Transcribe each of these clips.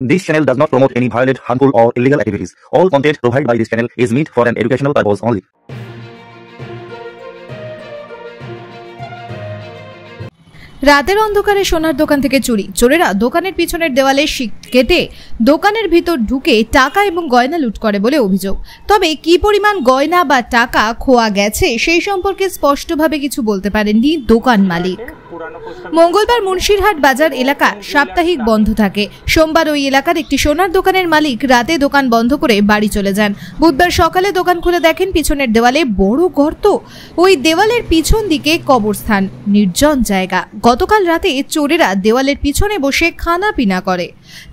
This channel does not promote any violent, harmful, or illegal activities. All content provided by this channel is meant for an educational purpose only. রাতের অন্ধকারে সোনার দোকান থেকে চুরি। চোরেরা দোকানের পিছনের দেওয়ালে শিক কেটে দোকানের ভিতর ঢুকে টাকা এবং গয়না লুট করে বলে অভিযোগ। তবে কি পরিমাণ গয়না বা টাকা খোয়া গেছে সেই সম্পর্কে স্পষ্টভাবে কিছু বলতে পারেননি দোকান মালিক। মঙ্গলবার মুন্সিরহাট বাজার এলাকা সাপ্তাহিক বন্ধ থাকে। সোমবার ওই এলাকার একটি সোনার দোকানের মালিক রাতে দোকান বন্ধ করে বাড়ি চলে যান। বুধবার সকালে দোকান খুলে দেখেন পিছনের দেওয়ালে বড় গর্ত। ওই দেওয়ালের পিছন দিকে কবরস্থান, নির্জন জায়গা। গতকাল রাতে চোরেরা দেওয়ালের পিছনে বসে খানা পিনা করে।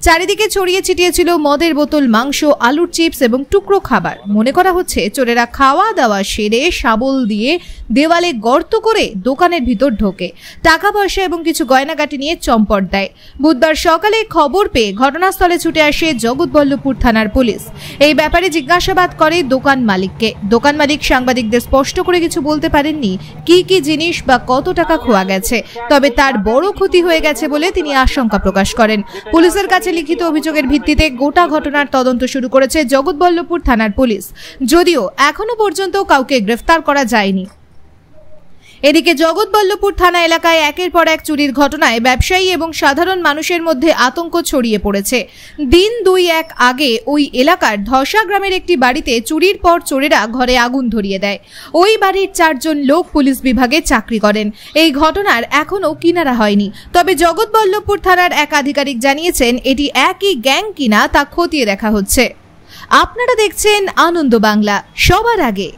চারিদিকে ছড়িয়ে ছিটিয়ে ছিল মদের বোতল, মাংস, আলুর চিপস এবং টুকরো খাবার। মনে করা হচ্ছে চোরেরা খাওয়া দাওয়া সেরে শাবল দিয়ে দেওয়ালে গর্ত করে দোকানের ভিতর ঢোকে, টাকা পয়সা এবং কিছু গয়নাগাটি নিয়ে চম্পট দেয়। বুধবার সকালে খবর পেয়ে ঘটনাস্থলে ছুটে আসে জগৎবল্লভপুর থানার পুলিশ। এই ব্যাপারে জিজ্ঞাসাবাদ করে দোকান মালিককে। দোকান মালিক সাংবাদিকদের স্পষ্ট করে কিছু বলতে পারেননি কি কি জিনিস বা কত টাকা খোয়া গেছে, তবে তার বড় ক্ষতি হয়ে গেছে বলে তিনি আশঙ্কা প্রকাশ করেন। পুলিশের কাছে লিখিত অভিযোগের ভিত্তিতে গোটা ঘটনার তদন্ত শুরু করেছে জগৎবল্লভপুর থানার পুলিশ, যদিও এখনো পর্যন্ত কাউকে গ্রেফতার করা যায়নি। এদিকে জগৎবল্লভপুর থানা এলাকায় একের পর এক চুরির ঘটনায় ব্যবসায়ী এবং সাধারণ মানুষের মধ্যে আতঙ্ক ছড়িয়ে পড়েছে। দিন 2-1 আগে ওই এলাকার ধসা গ্রামের একটি বাড়িতে চুরির পর চোরেরা ঘরে আগুন ধরিয়ে দেয়। ওই বাড়ির 4 জন লোক পুলিশ বিভাগে চাকরি করেন। এই ঘটনার এখনো কিনারা হয়নি, তবে জগৎবল্লভপুর থানার এক আধিকারিক জানিয়েছেন এটি একই গ্যাং কিনা তা খতিয়ে দেখা হচ্ছে। আপনারা দেখছেন আনন্দ বাংলা, সবার আগে।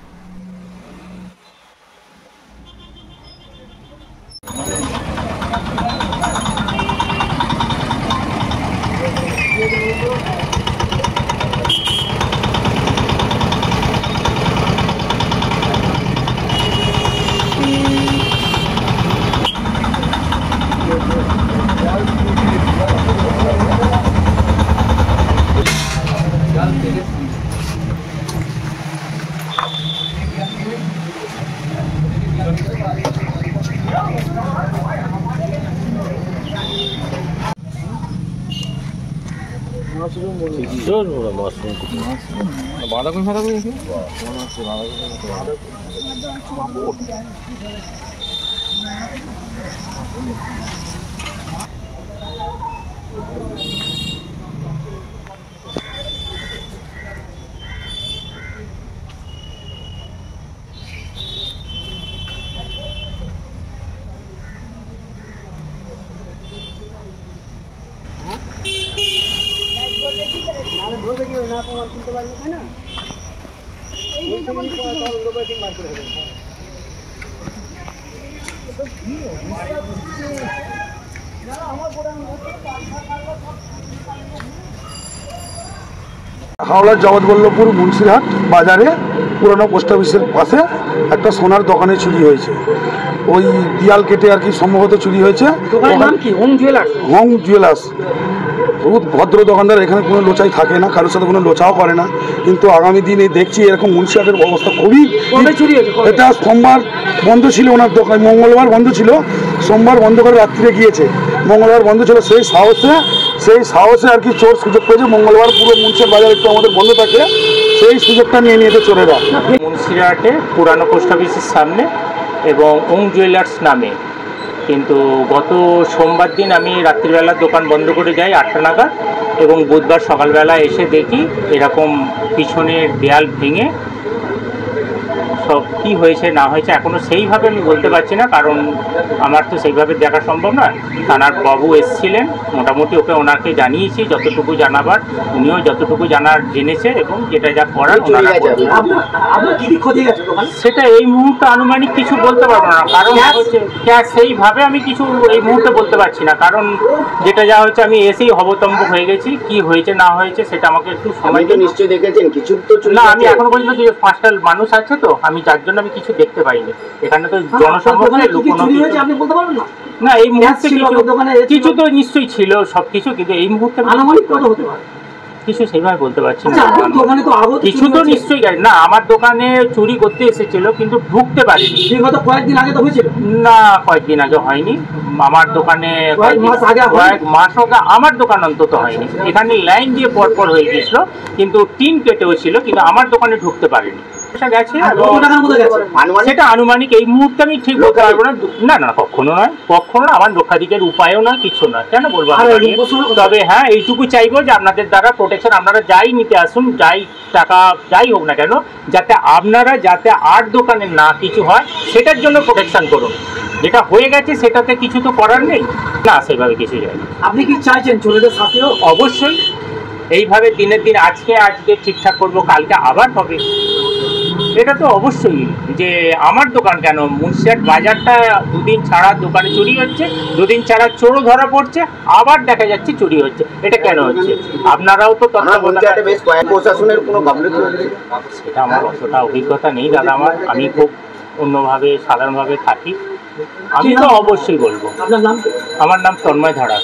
হাওড়া জগৎবল্লভপুর মুন্সিরহাট বাজারে পুরনো পোস্ট অফিসের পাশে একটা সোনার দোকানে চুরি হয়েছে। ওই দিয়াল কেটে আর কি সম্ভবত চুরি হয়েছে। হোম জুয়েলার্স বহুত ভদ্র দোকানদার, এখানে কোনো লোচাই থাকে না, কারোর সাথে কোনো লোচাও করে না। কিন্তু আগামী দিনে দেখছি এরকম মুন্সিরহাটের অবস্থা খুবই। এটা সোমবার বন্ধ ছিল ওনার দোকান, মঙ্গলবার বন্ধ ছিল, সোমবার বন্ধ করে রাত্রিরে গিয়েছে, মঙ্গলবার বন্ধ ছিল। সেই সাহসে আর কি চোর সুযোগ পেয়েছে। মঙ্গলবার পুরো মুন্সিরহাট বাজার একটু আমাদের বন্ধ থাকে, সেই সুযোগটা নিয়ে নিয়েছে চোরেরা। মুন্সিরহাটে পুরানো পোস্ট অফিসের সামনে এবং ওং জুয়েলার্স নামে, কিন্তু গত সোমবার দিন আমি রাত্রিবেলা দোকান বন্ধ করে যাই 8টা নাগাদ, এবং বুধবার সকালবেলা এসে দেখি এরকম পিছনের দেয়াল ভেঙে সব কী হয়েছে না হয়েছে এখনও সেইভাবে আমি বলতে পারছি না, কারণ আমার তো সেইভাবে দেখা সম্ভব নয়। থানার বাবু এসেছিলেন, মোটামুটি ওনাকে জানিয়েছি যতটুকু জানাবার, উনিও যতটুকু জেনেছে এবং যেটা যা করার সেটা এই মুহূর্তে আনুমানিক কিছু বলতে পারবো না, কারণ হচ্ছে সেইভাবে আমি কিছু এই মুহূর্তে বলতে পারছি না, কারণ যেটা যা হচ্ছে আমি এসেই হবতম্ব হয়ে গেছি। কি হয়েছে না হয়েছে সেটা আমাকে একটু সময় দিয়ে। নিশ্চয়ই দেখেছেন কিছু তো না, আমি এখনো পর্যন্ত যে 5টা মানুষ আছে তো, আমি যার জন্য আমি কিছু দেখতে পাইনি। এখানে তো জনসম্মুখে না, এই মুহূর্তে কিছু তো নিশ্চয়ই ছিল সবকিছু, কিন্তু এই মুহূর্তে কিছু সেইভাবে বলতে পারছি না। আচ্ছা, আপনার দোকানে তো আগত কিছু চুরি তো হয়েছে। নিশ্চয়ই জানি না, আমার দোকানে চুরি করতে এসেছিল কিন্তু ঢুকতে পারিনি। বিগত কয়েকদিন আগে তো হয়েছিল। না, কয়েকদিন আগে হয়নি আমার দোকানে, কয়েক মাস আগে হয়নি? কয়েক মাস আগে আমার দোকান অন্তত হয়নি। এখানে লাইন দিয়ে পরপর হয়ে গেছিল, কিন্তু টিন কেটেও ছিল, কিন্তু আমার দোকানে ঢুকতে পারিনি। সেটা গেছে আর এবং কত টাকার মতো গেছে? সেটা আনুমানিক এই মুহূর্তে আমি ঠিক বলতে পারবো না। না না, কখনো নয়, কখনো না। আমার লক্ষাধিকের উপায়ও নয়, কিছু নয়, কেন বলবো আমি আর বাড়িয়ে? লোকবসনা কোথায়? তবে হ্যাঁ, এইটুকু চাইবো যে আপনাদের দ্বারা প্রোটেকশন, আপনারা যাই নিতে আসুন, যাই টাকা যাই হোক না কেন, যাতে আপনারা যাতে আর দোকানে না কিছু হয় সেটার জন্য প্রোটেকশন করুন। যেটা হয়ে গেছে সেটাতে কিছু তো করার নেই না, সেভাবে কিছু যায়। আপনি কি চাইছেন চোরেদের শাস্তি হোক? অবশ্যই এইভাবে দিনের দিন আজকে ঠিকঠাক করবো, কালকে আবার হবে, এটা তো অবশ্যই। যে আমার দোকান কেন, মুন্সিরহাট বাজারটা দুদিন ছাড়া দোকানে চুরি হচ্ছে, দুদিন ছাড়া চোরও ধরা পড়ছে, আবার দেখা যাচ্ছে চুরি হচ্ছে, এটা কেন হচ্ছে? আপনারাও তো প্রশাসনের কোনো গাফিলতি হয়েছে? সেটা আমার অতটা অভিজ্ঞতা নেই দাদা আমার, আমি খুব অন্যভাবে সাধারণভাবে থাকি, আমি তো অবশ্যই বলবো। আপনার নাম কি? আমার নাম তন্ময় ধারা।